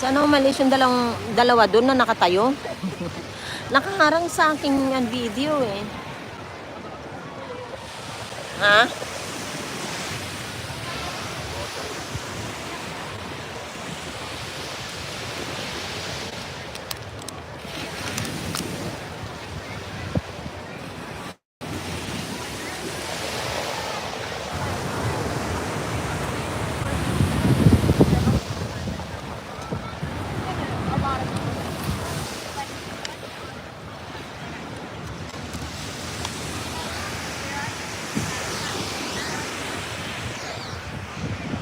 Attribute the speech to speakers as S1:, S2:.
S1: Sana umalis yung dalawa doon na nakatayo. Nakaharang sa aking video eh. Ha?